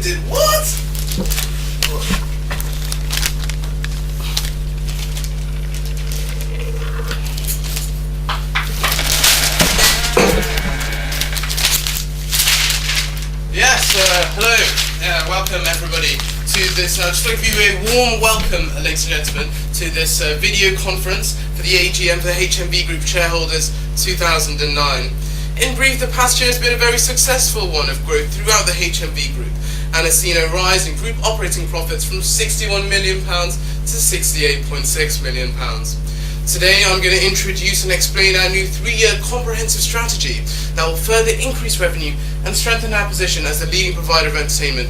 did what? Yes, hello. Welcome everybody to this. I'd just like to give you a warm welcome, ladies and gentlemen, to this video conference for the AGM for the HMV Group shareholders 2009. In brief, the past year has been a very successful one of growth throughout the HMV Group and has seen a rise in group operating profits from £61 million to £68.6 million. Today I'm going to introduce and explain our new 3-year comprehensive strategy that will further increase revenue and strengthen our position as the leading provider of entertainment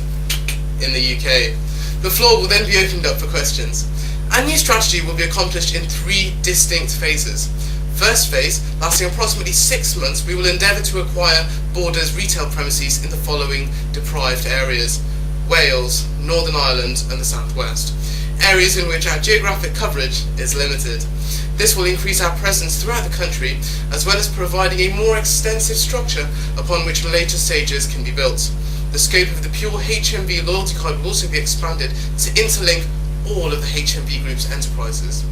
in the UK. The floor will then be opened up for questions. Our new strategy will be accomplished in 3 distinct phases. First phase, lasting approximately 6 months, we will endeavour to acquire Borders retail premises in the following deprived areas: Wales, Northern Ireland and the South West, areas in which our geographic coverage is limited. This will increase our presence throughout the country, as well as providing a more extensive structure upon which later stages can be built. The scope of the pure HMV loyalty card will also be expanded to interlink all of the HMV Group's enterprises.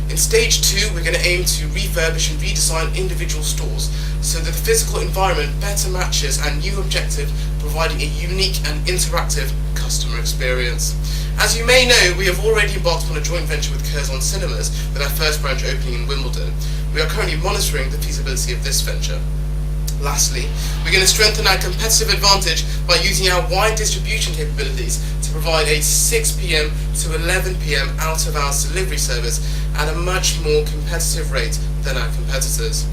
In stage 2, we're going to aim to refurbish and redesign individual stores so that the physical environment better matches our new objective, providing a unique and interactive customer experience. As you may know, we have already embarked on a joint venture with Curzon Cinemas, with our first branch opening in Wimbledon. We are currently monitoring the feasibility of this venture. Lastly, we're going to strengthen our competitive advantage by using our wide distribution capabilities to provide a 6 PM to 11 PM out-of-hours delivery service at a much more competitive rate than our competitors.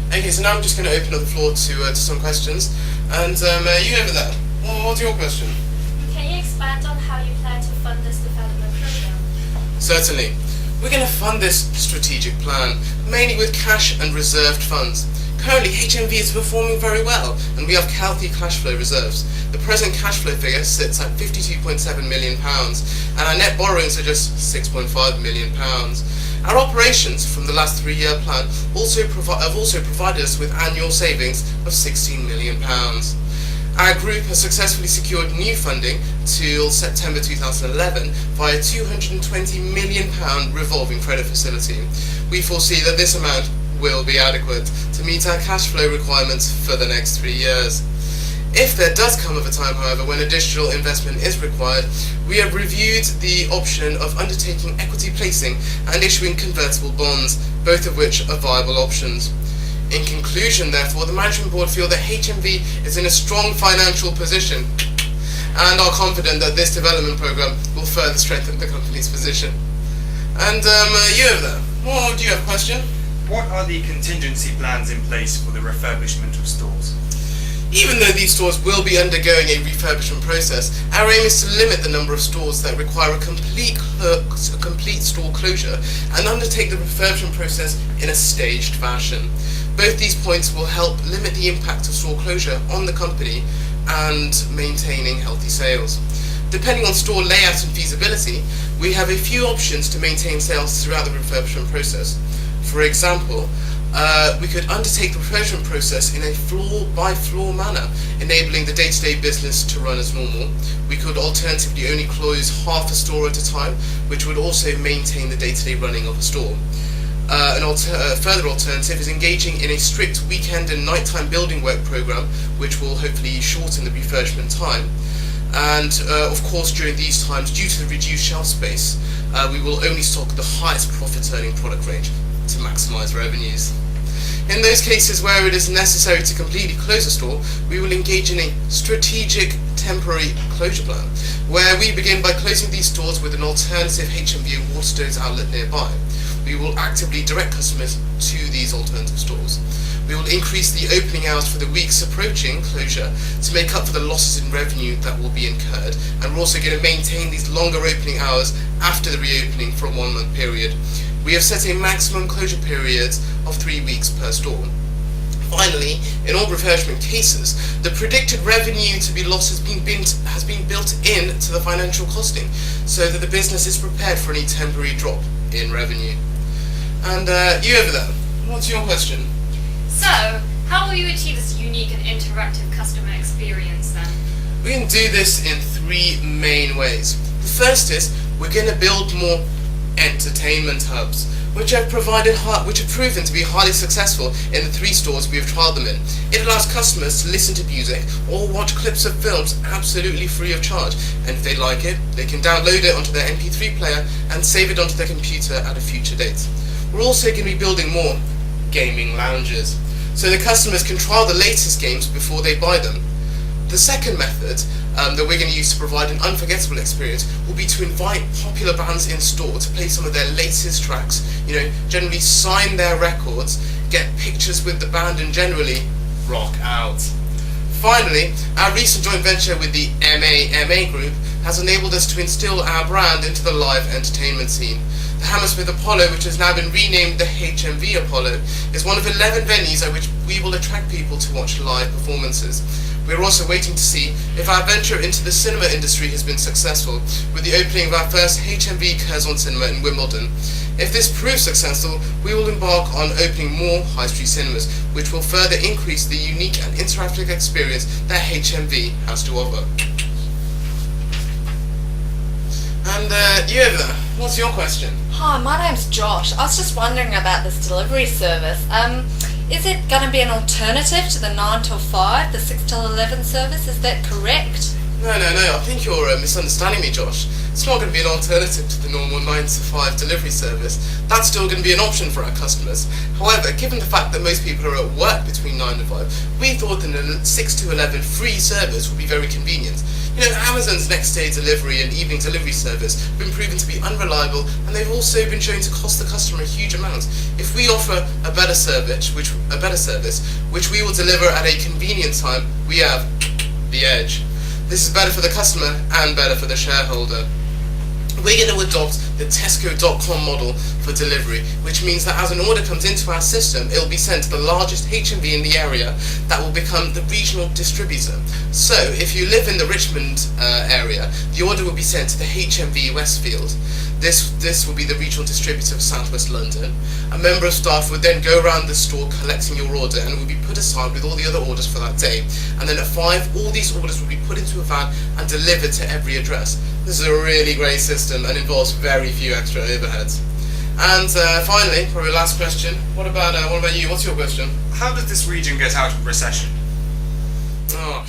Okay, so now I'm just going to open up the floor to some questions. And you over there, what's your question? Can you expand on how you plan to fund this development program? Certainly. We're going to fund this strategic plan, mainly with cash and reserved funds. Currently, HMV is performing very well, and we have healthy cash flow reserves. The present cash flow figure sits at £52.7 million, and our net borrowings are just £6.5 million. Our operations from the last 3-year plan have also provided us with annual savings of £16 million. Our group has successfully secured new funding till September 2011 via a £220 million revolving credit facility. We foresee that this amount will be adequate to meet our cash flow requirements for the next 3 years. If there does come a time, however, when additional investment is required, we have reviewed the option of undertaking equity placing and issuing convertible bonds, both of which are viable options. In conclusion, therefore, the management board feel that HMV is in a strong financial position and are confident that this development program will further strengthen the company's position. And you over there, do you have a question? What are the contingency plans in place for the refurbishment of stores? Even though these stores will be undergoing a refurbishment process, our aim is to limit the number of stores that require a complete store closure and undertake the refurbishment process in a staged fashion. Both these points will help limit the impact of store closure on the company and maintaining healthy sales. Depending on store layout and feasibility, we have a few options to maintain sales throughout the refurbishment process. For example, we could undertake the refurbishment process in a floor-by-floor manner, enabling the day-to-day business to run as normal. We could alternatively only close half a store at a time, which would also maintain the day-to-day running of a store. A further alternative is engaging in a strict weekend and nighttime building work program, which will hopefully shorten the refurbishment time. And of course, during these times, due to the reduced shelf space, we will only stock the highest profit-earning product range to maximise revenues. In those cases where it is necessary to completely close a store, we will engage in a strategic temporary closure plan, where we begin by closing these stores with an alternative HMV and Waterstones outlet nearby. We will actively direct customers to these alternative stores. We will increase the opening hours for the weeks approaching closure to make up for the losses in revenue that will be incurred, and we're also going to maintain these longer opening hours after the reopening for a 1-month period. We have set a maximum closure period of 3 weeks per store. Finally, in all refurbishment cases, the predicted revenue to be lost has been built into the financial costing, so that the business is prepared for any temporary drop in revenue. And you over there, what's your question? So, how will you achieve this unique and interactive customer experience then? We're going to do this in three main ways. The first is we're going to build more entertainment hubs, which have proven to be highly successful in the 3 stores we have trialed them in. It allows customers to listen to music or watch clips of films absolutely free of charge, and if they like it, they can download it onto their MP3 player and save it onto their computer at a future date. We're also going to be building more gaming lounges, so the customers can trial the latest games before they buy them. The second method that we're going to use to provide an unforgettable experience will be to invite popular bands in store to play some of their latest tracks, generally sign their records, get pictures with the band and generally rock out. Finally, our recent joint venture with the MAMA Group has enabled us to instill our brand into the live entertainment scene. The Hammersmith Apollo, which has now been renamed the HMV Apollo, is one of 11 venues at which we will attract people to watch live performances. We are also waiting to see if our venture into the cinema industry has been successful, with the opening of our first HMV Curzon cinema in Wimbledon. If this proves successful, we will embark on opening more high street cinemas, which will further increase the unique and interactive experience that HMV has to offer. And you over there, what's your question? Hi, my name's Josh. I was just wondering about this delivery service. Is it going to be an alternative to the 9 till 5, the 6 till 11 service? Is that correct? No, I think you're misunderstanding me, Josh. It's not going to be an alternative to the normal 9 to 5 delivery service. That's still going to be an option for our customers. However, given the fact that most people are at work between 9 and 5, we thought that a 6 to 11 free service would be very convenient. Amazon's next day delivery and evening delivery service have been proven to be unreliable, and they've also been shown to cost the customer a huge amount. If we offer a better service, which we will deliver at a convenient time, we have the edge. This is better for the customer and better for the shareholder. We're going to adopt the Tesco.com model for delivery, which means that as an order comes into our system, it will be sent to the largest HMV in the area that will become the regional distributor. So, if you live in the Richmond area, the order will be sent to the HMV Westfield. This will be the regional distributor of South West London. A member of staff would then go around the store collecting your order, and it will be put aside with all the other orders for that day. And then at 5, all these orders will be put into a van and delivered to every address. This is a really great system and involves very few extra overheads. And finally, probably last question, what about you? What's your question? How does this region get out of recession? Oh,